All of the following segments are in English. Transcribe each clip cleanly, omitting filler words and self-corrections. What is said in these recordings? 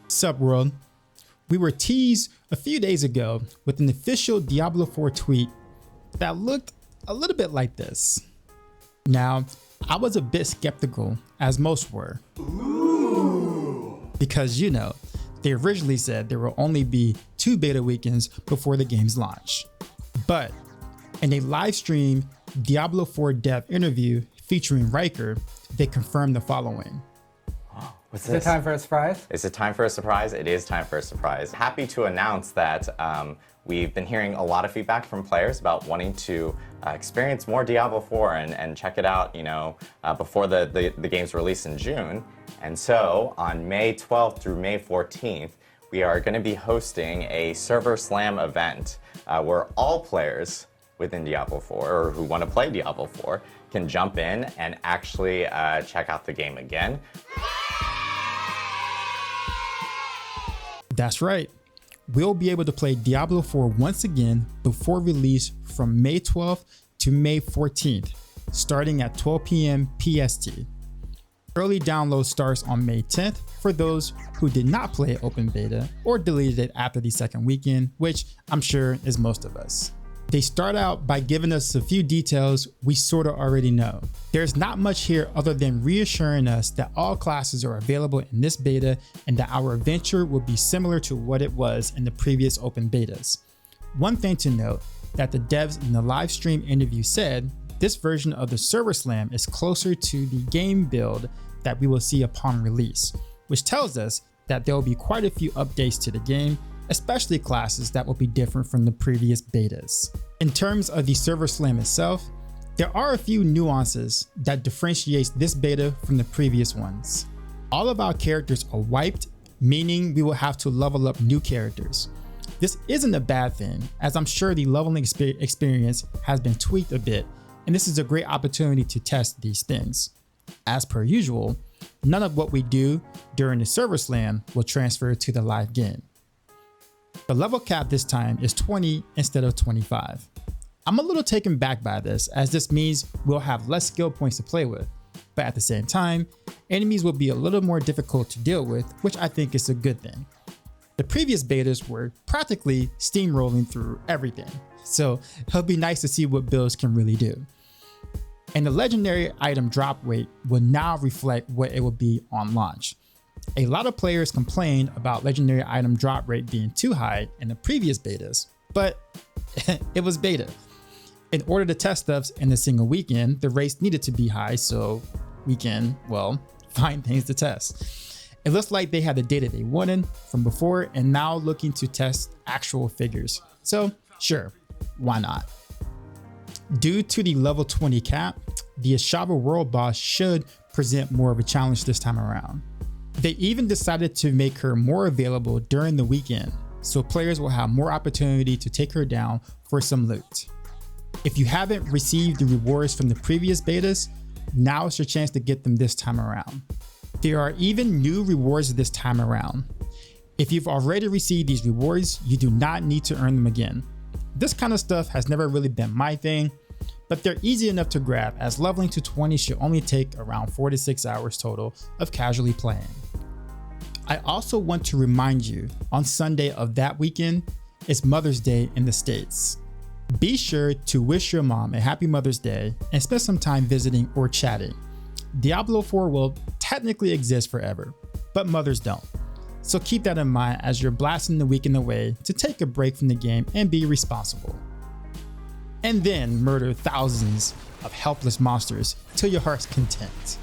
Sup world, we were teased a few days ago with an official Diablo 4 tweet that looked a little bit like this. Now, I was a bit skeptical, as most were. Ooh. Because they originally said there will only be 2 beta weekends before the game's launch. But in a live stream Diablo 4 dev interview featuring Riker, they confirmed the following. Is it time for a surprise? Is it time for a surprise? It is time for a surprise. Happy to announce that we've been hearing a lot of feedback from players about wanting to experience more Diablo 4 and check it out, before the game's release in June. And so on May 12th through May 14th, we are going to be hosting a server slam event where all players within Diablo 4 or who want to play Diablo 4 can jump in and actually check out the game again. That's right. We'll be able to play Diablo 4 once again before release from May 12th to May 14th, starting at 12 p.m. PST. Early download starts on May 10th for those who did not play open beta or deleted it after the second weekend, which I'm sure is most of us. They start out by giving us a few details we sort of already know. There's not much here other than reassuring us that all classes are available in this beta and that our adventure will be similar to what it was in the previous open betas. One thing to note that the devs in the live stream interview said this version of the server slam is closer to the game build that we will see upon release, which tells us that there will be quite a few updates to the game, especially classes that will be different from the previous betas. In terms of the server slam itself, there are a few nuances that differentiates this beta from the previous ones. All of our characters are wiped, meaning we will have to level up new characters. This isn't a bad thing, as I'm sure the leveling experience has been tweaked a bit, and this is a great opportunity to test these things. As per usual, none of what we do during the server slam will transfer to the live game. The level cap this time is 20 instead of 25. I'm a little taken back by this, as this means we'll have less skill points to play with, but at the same time, enemies will be a little more difficult to deal with, which I think is a good thing. The previous betas were practically steamrolling through everything, so it'll be nice to see what builds can really do. And the legendary item drop rate will now reflect what it will be on launch. A lot of players complained about legendary item drop rate being too high in the previous betas, but it was beta. In order to test stuff in a single weekend, the rates needed to be high so we can, find things to test. It looks like they had the data they wanted from before and now looking to test actual figures. So sure, why not? Due to the level 20 cap, the Ashava world boss should present more of a challenge this time around. They even decided to make her more available during the weekend, so players will have more opportunity to take her down for some loot. If you haven't received the rewards from the previous betas, now is your chance to get them this time around. There are even new rewards this time around. If you've already received these rewards, you do not need to earn them again. This kind of stuff has never really been my thing, but they're easy enough to grab, as leveling to 20 should only take around 4 to 6 hours total of casually playing. I also want to remind you, on Sunday of that weekend is Mother's Day in the States. Be sure to wish your mom a happy Mother's Day and spend some time visiting or chatting. Diablo 4 will technically exist forever, but mothers don't. So keep that in mind as you're blasting the weekend away to take a break from the game and be responsible. And then murder thousands of helpless monsters till your heart's content.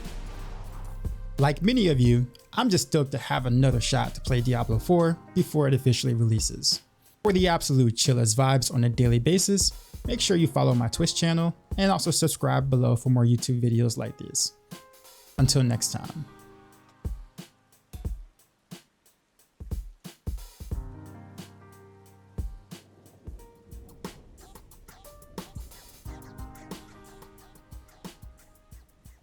Like many of you, I'm just stoked to have another shot to play Diablo 4 before it officially releases. For the absolute chillest vibes on a daily basis, make sure you follow my Twitch channel and also subscribe below for more YouTube videos like these. Until next time.